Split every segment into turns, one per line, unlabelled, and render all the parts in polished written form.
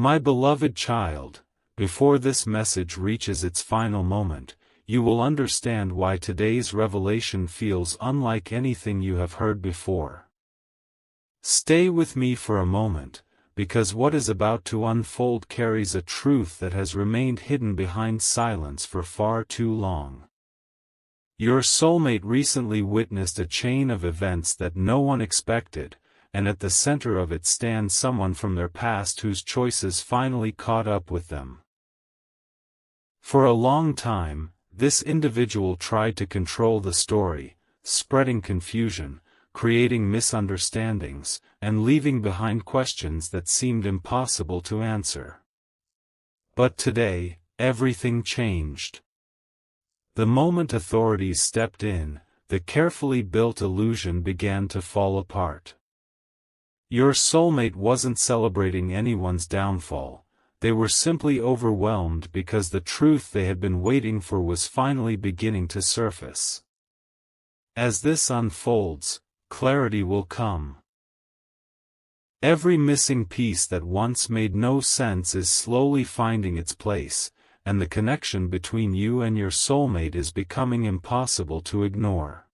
My beloved child, before this message reaches its final moment, you will understand why today's revelation feels unlike anything you have heard before. Stay with me for a moment, because what is about to unfold carries a truth that has remained hidden behind silence for far too long. Your soulmate recently witnessed a chain of events that no one expected, and at the center of it stands someone from their past whose choices finally caught up with them. For a long time, this individual tried to control the story, spreading confusion, creating misunderstandings, and leaving behind questions that seemed impossible to answer. But today, everything changed. The moment authorities stepped in, the carefully built illusion began to fall apart. Your soulmate wasn't celebrating anyone's downfall, they were simply overwhelmed because the truth they had been waiting for was finally beginning to surface. As this unfolds, clarity will come. Every missing piece that once made no sense is slowly finding its place, and the connection between you and your soulmate is becoming impossible to ignore.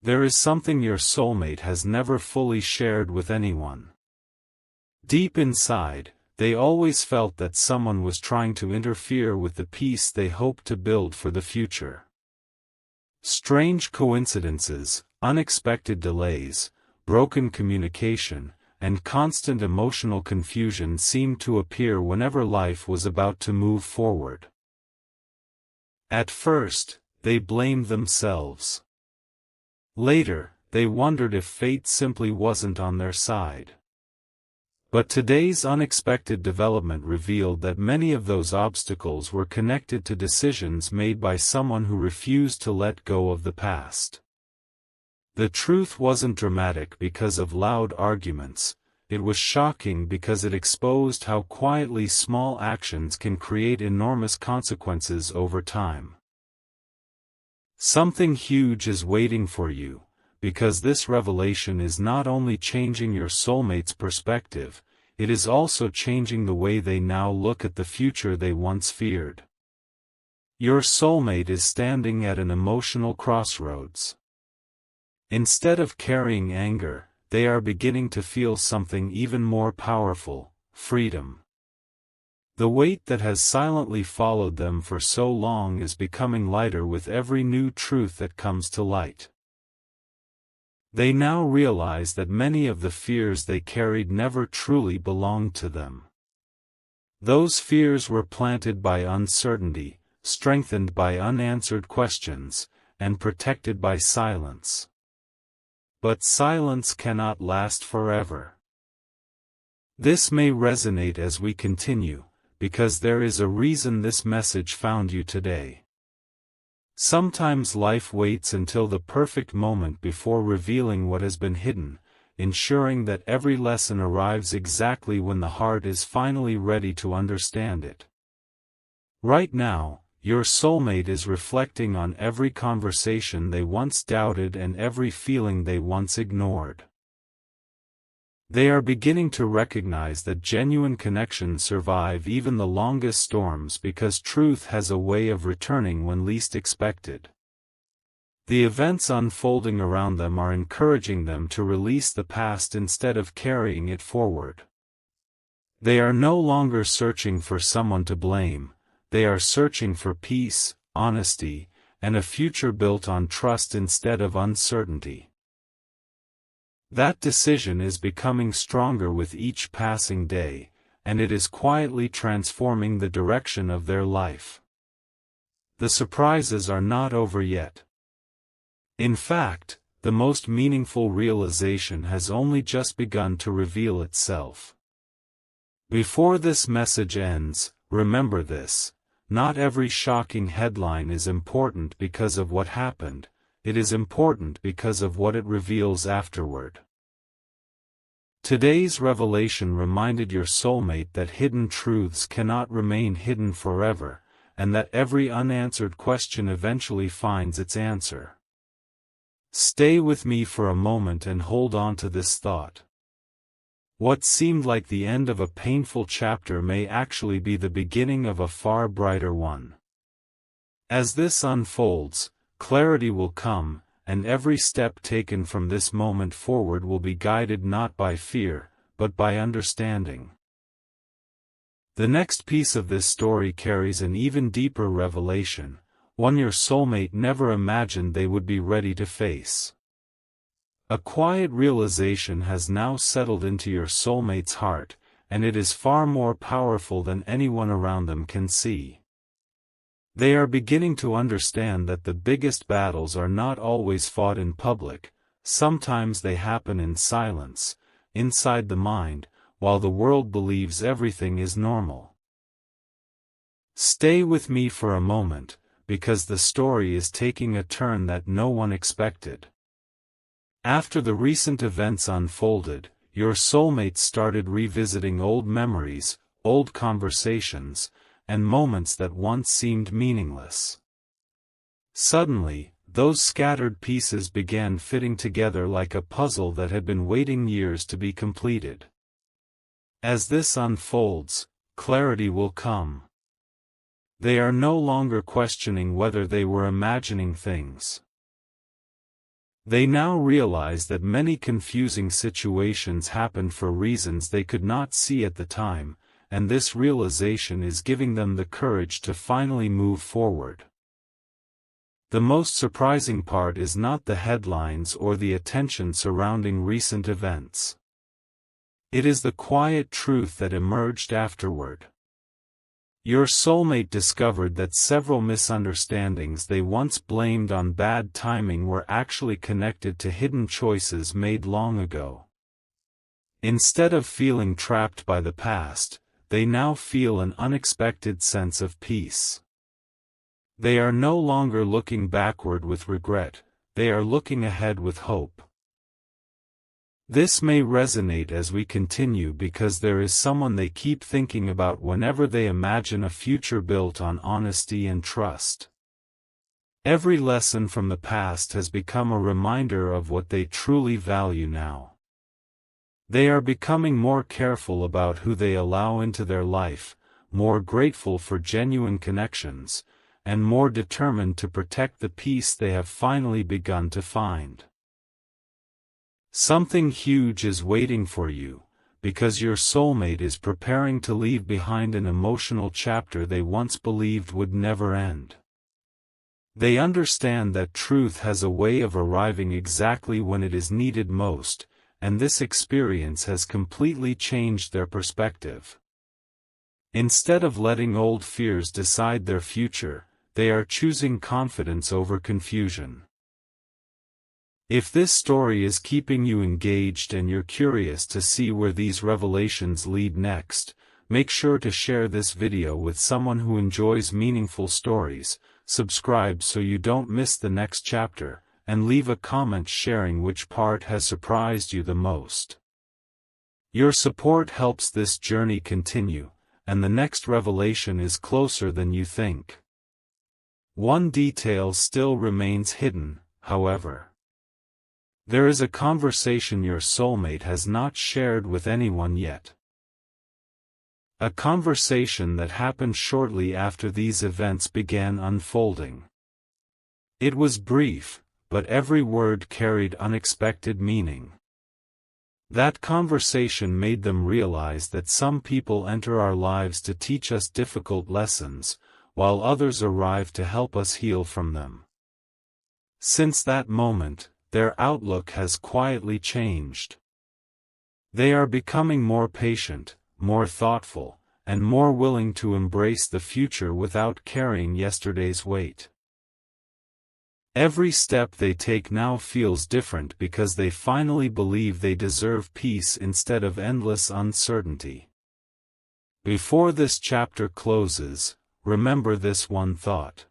There is something your soulmate has never fully shared with anyone. Deep inside, they always felt that someone was trying to interfere with the peace they hoped to build for the future. Strange coincidences, unexpected delays, broken communication, and constant emotional confusion seemed to appear whenever life was about to move forward. At first, they blamed themselves. Later, they wondered if fate simply wasn't on their side. But today's unexpected development revealed that many of those obstacles were connected to decisions made by someone who refused to let go of the past. The truth wasn't dramatic because of loud arguments, it was shocking because it exposed how quietly small actions can create enormous consequences over time. Something huge is waiting for you, because this revelation is not only changing your soulmate's perspective, it is also changing the way they now look at the future they once feared. Your soulmate is standing at an emotional crossroads. Instead of carrying anger, they are beginning to feel something even more powerful: freedom. The weight that has silently followed them for so long is becoming lighter with every new truth that comes to light. They now realize that many of the fears they carried never truly belonged to them. Those fears were planted by uncertainty, strengthened by unanswered questions, and protected by silence. But silence cannot last forever. This may resonate as we continue, because there is a reason this message found you today. Sometimes life waits until the perfect moment before revealing what has been hidden, ensuring that every lesson arrives exactly when the heart is finally ready to understand it. Right now, your soulmate is reflecting on every conversation they once doubted and every feeling they once ignored. They are beginning to recognize that genuine connections survive even the longest storms because truth has a way of returning when least expected. The events unfolding around them are encouraging them to release the past instead of carrying it forward. They are no longer searching for someone to blame, they are searching for peace, honesty, and a future built on trust instead of uncertainty. That decision is becoming stronger with each passing day, and it is quietly transforming the direction of their life. The surprises are not over yet. In fact, the most meaningful realization has only just begun to reveal itself. Before this message ends, remember this: not every shocking headline is important because of what happened, it is important because of what it reveals afterward. Today's revelation reminded your soulmate that hidden truths cannot remain hidden forever, and that every unanswered question eventually finds its answer. Stay with me for a moment and hold on to this thought. What seemed like the end of a painful chapter may actually be the beginning of a far brighter one. As this unfolds, clarity will come, and every step taken from this moment forward will be guided not by fear, but by understanding. The next piece of this story carries an even deeper revelation, one your soulmate never imagined they would be ready to face. A quiet realization has now settled into your soulmate's heart, and it is far more powerful than anyone around them can see. They are beginning to understand that the biggest battles are not always fought in public, sometimes they happen in silence, inside the mind, while the world believes everything is normal. Stay with me for a moment, because the story is taking a turn that no one expected. After the recent events unfolded, your soulmate started revisiting old memories, old conversations, and moments that once seemed meaningless. Suddenly, those scattered pieces began fitting together like a puzzle that had been waiting years to be completed. As this unfolds, clarity will come. They are no longer questioning whether they were imagining things. They now realize that many confusing situations happened for reasons they could not see at the time, and this realization is giving them the courage to finally move forward. The most surprising part is not the headlines or the attention surrounding recent events. It is the quiet truth that emerged afterward. Your soulmate discovered that several misunderstandings they once blamed on bad timing were actually connected to hidden choices made long ago. Instead of feeling trapped by the past, they now feel an unexpected sense of peace. They are no longer looking backward with regret, they are looking ahead with hope. This may resonate as we continue because there is someone they keep thinking about whenever they imagine a future built on honesty and trust. Every lesson from the past has become a reminder of what they truly value now. They are becoming more careful about who they allow into their life, more grateful for genuine connections, and more determined to protect the peace they have finally begun to find. Something huge is waiting for you, because your soulmate is preparing to leave behind an emotional chapter they once believed would never end. They understand that truth has a way of arriving exactly when it is needed most, and this experience has completely changed their perspective. Instead of letting old fears decide their future, they are choosing confidence over confusion. If this story is keeping you engaged and you're curious to see where these revelations lead next, make sure to share this video with someone who enjoys meaningful stories, subscribe so you don't miss the next chapter, and leave a comment sharing which part has surprised you the most. Your support helps this journey continue, and the next revelation is closer than you think. One detail still remains hidden, however. There is a conversation your soulmate has not shared with anyone yet. A conversation that happened shortly after these events began unfolding. It was brief, but every word carried unexpected meaning. That conversation made them realize that some people enter our lives to teach us difficult lessons, while others arrive to help us heal from them. Since that moment, their outlook has quietly changed. They are becoming more patient, more thoughtful, and more willing to embrace the future without carrying yesterday's weight. Every step they take now feels different because they finally believe they deserve peace instead of endless uncertainty. Before this chapter closes, remember this one thought.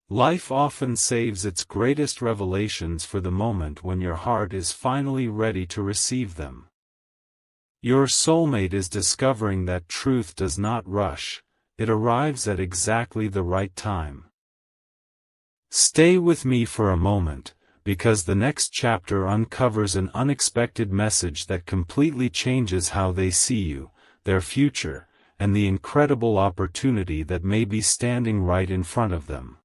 Life often saves its greatest revelations for the moment when your heart is finally ready to receive them. Your soulmate is discovering that truth does not rush, it arrives at exactly the right time. Stay with me for a moment, because the next chapter uncovers an unexpected message that completely changes how they see you, their future, and the incredible opportunity that may be standing right in front of them.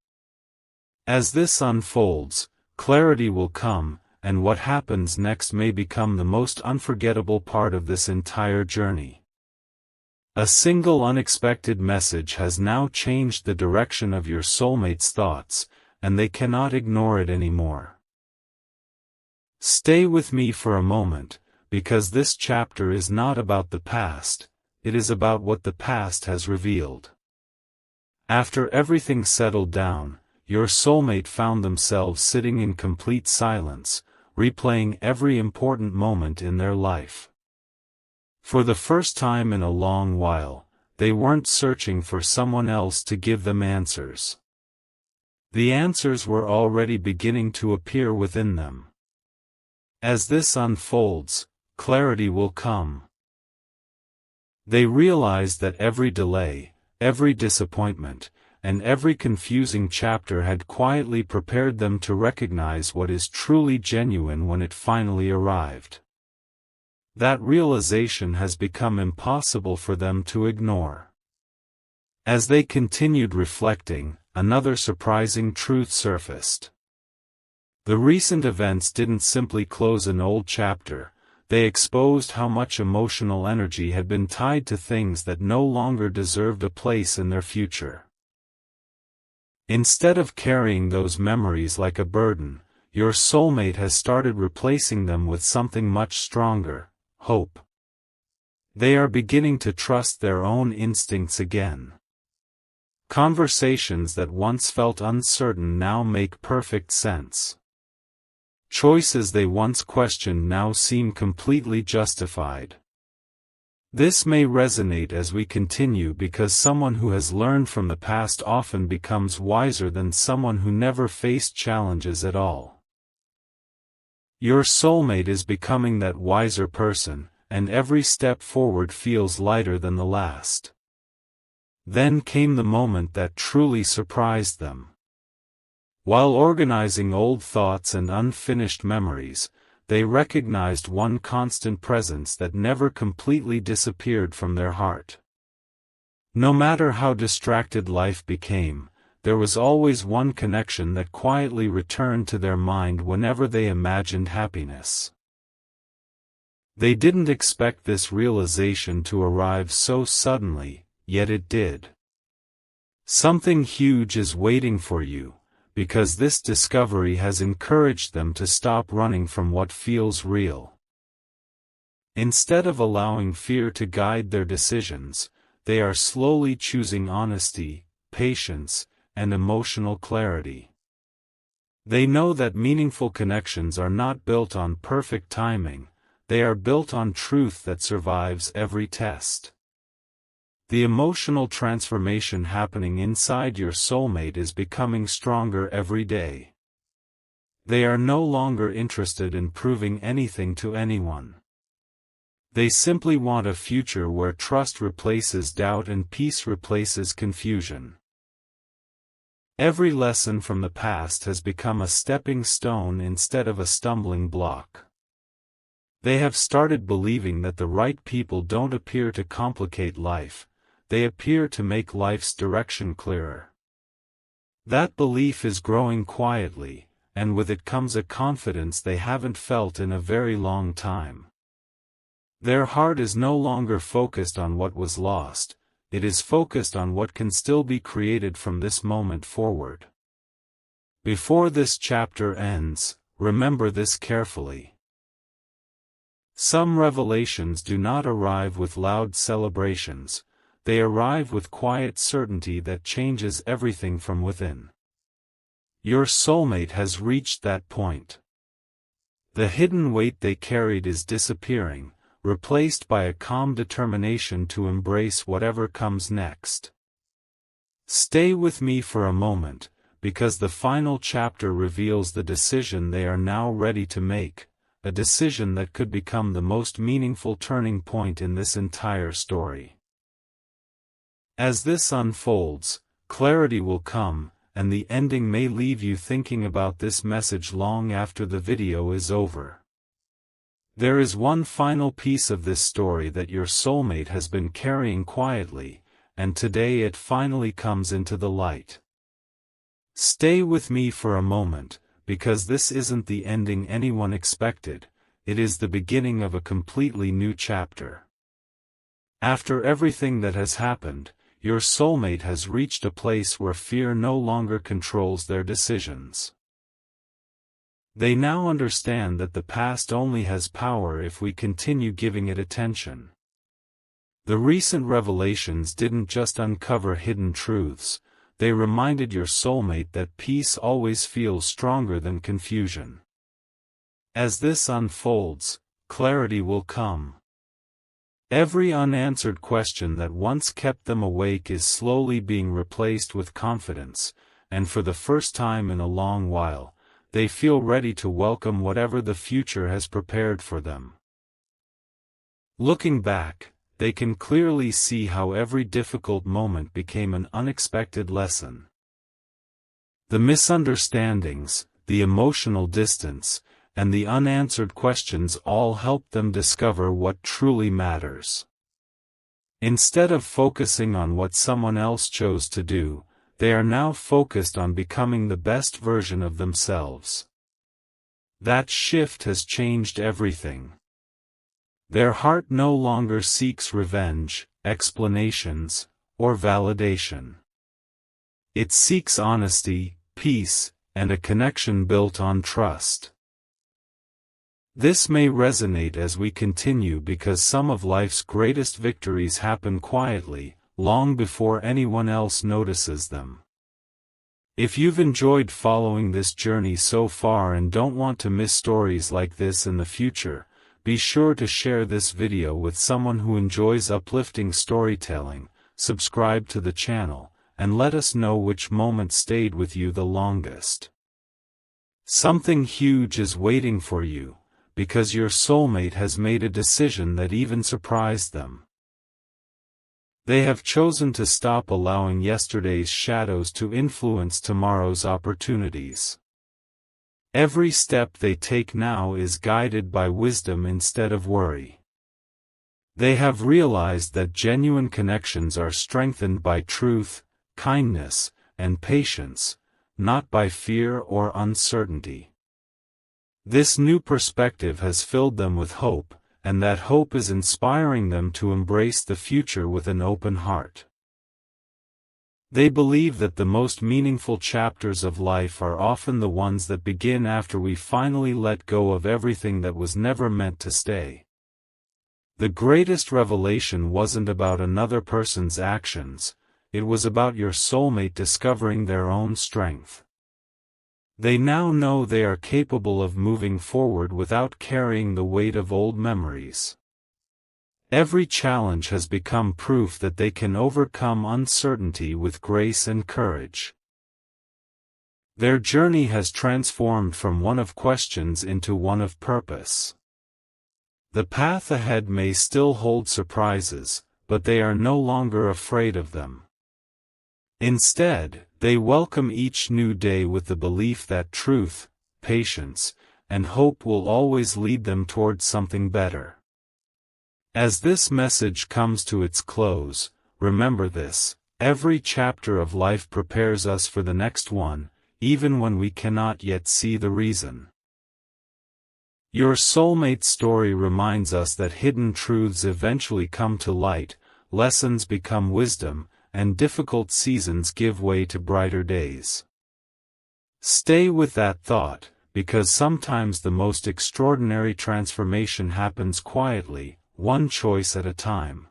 As this unfolds, clarity will come, and what happens next may become the most unforgettable part of this entire journey. A single unexpected message has now changed the direction of your soulmate's thoughts, and they cannot ignore it anymore. Stay with me for a moment, because this chapter is not about the past, it is about what the past has revealed. After everything settled down, your soulmate found themselves sitting in complete silence, replaying every important moment in their life. For the first time in a long while, they weren't searching for someone else to give them answers. The answers were already beginning to appear within them. As this unfolds, clarity will come. They realize that every delay, every disappointment, and every confusing chapter had quietly prepared them to recognize what is truly genuine when it finally arrived. That realization has become impossible for them to ignore. As they continued reflecting, another surprising truth surfaced. The recent events didn't simply close an old chapter, they exposed how much emotional energy had been tied to things that no longer deserved a place in their future. Instead of carrying those memories like a burden, your soulmate has started replacing them with something much stronger: hope. They are beginning to trust their own instincts again. Conversations that once felt uncertain now make perfect sense. Choices they once questioned now seem completely justified. This may resonate as we continue because someone who has learned from the past often becomes wiser than someone who never faced challenges at all. Your soulmate is becoming that wiser person, and every step forward feels lighter than the last. Then came the moment that truly surprised them. While organizing old thoughts and unfinished memories, they recognized one constant presence that never completely disappeared from their heart. No matter how distracted life became, there was always one connection that quietly returned to their mind whenever they imagined happiness. They didn't expect this realization to arrive so suddenly, yet it did. Something huge is waiting for you, because this discovery has encouraged them to stop running from what feels real. Instead of allowing fear to guide their decisions, they are slowly choosing honesty, patience, and emotional clarity. They know that meaningful connections are not built on perfect timing, they are built on truth that survives every test. The emotional transformation happening inside your soulmate is becoming stronger every day. They are no longer interested in proving anything to anyone. They simply want a future where trust replaces doubt and peace replaces confusion. Every lesson from the past has become a stepping stone instead of a stumbling block. They have started believing that the right people don't appear to complicate life, they appear to make life's direction clearer. That belief is growing quietly, and with it comes a confidence they haven't felt in a very long time. Their heart is no longer focused on what was lost, it is focused on what can still be created from this moment forward. Before this chapter ends, remember this carefully. Some revelations do not arrive with loud celebrations, they arrive with quiet certainty that changes everything from within. Your soulmate has reached that point. The hidden weight they carried is disappearing, replaced by a calm determination to embrace whatever comes next. Stay with me for a moment, because the final chapter reveals the decision they are now ready to make, a decision that could become the most meaningful turning point in this entire story. As this unfolds, clarity will come, and the ending may leave you thinking about this message long after the video is over. There is one final piece of this story that your soulmate has been carrying quietly, and today it finally comes into the light. Stay with me for a moment, because this isn't the ending anyone expected, it is the beginning of a completely new chapter. After everything that has happened, your soulmate has reached a place where fear no longer controls their decisions. They now understand that the past only has power if we continue giving it attention. The recent revelations didn't just uncover hidden truths, they reminded your soulmate that peace always feels stronger than confusion. As this unfolds, clarity will come. Every unanswered question that once kept them awake is slowly being replaced with confidence, and for the first time in a long while, they feel ready to welcome whatever the future has prepared for them. Looking back, they can clearly see how every difficult moment became an unexpected lesson. The misunderstandings, the emotional distance, and the unanswered questions all helped them discover what truly matters. Instead of focusing on what someone else chose to do, they are now focused on becoming the best version of themselves. That shift has changed everything. Their heart no longer seeks revenge, explanations, or validation. It seeks honesty, peace, and a connection built on trust. This may resonate as we continue because some of life's greatest victories happen quietly, long before anyone else notices them. If you've enjoyed following this journey so far and don't want to miss stories like this in the future, be sure to share this video with someone who enjoys uplifting storytelling, subscribe to the channel, and let us know which moment stayed with you the longest. Something huge is waiting for you, because your soulmate has made a decision that even surprised them. They have chosen to stop allowing yesterday's shadows to influence tomorrow's opportunities. Every step they take now is guided by wisdom instead of worry. They have realized that genuine connections are strengthened by truth, kindness, and patience, not by fear or uncertainty. This new perspective has filled them with hope, and that hope is inspiring them to embrace the future with an open heart. They believe that the most meaningful chapters of life are often the ones that begin after we finally let go of everything that was never meant to stay. The greatest revelation wasn't about another person's actions, it was about your soulmate discovering their own strength. They now know they are capable of moving forward without carrying the weight of old memories. Every challenge has become proof that they can overcome uncertainty with grace and courage. Their journey has transformed from one of questions into one of purpose. The path ahead may still hold surprises, but they are no longer afraid of them. Instead, they welcome each new day with the belief that truth, patience, and hope will always lead them towards something better. As this message comes to its close, remember this: every chapter of life prepares us for the next one, even when we cannot yet see the reason. Your soulmate story reminds us that hidden truths eventually come to light, lessons become wisdom, and difficult seasons give way to brighter days. Stay with that thought, because sometimes the most extraordinary transformation happens quietly, one choice at a time.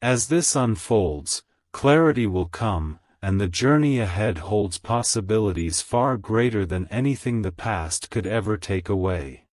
As this unfolds, clarity will come, and the journey ahead holds possibilities far greater than anything the past could ever take away.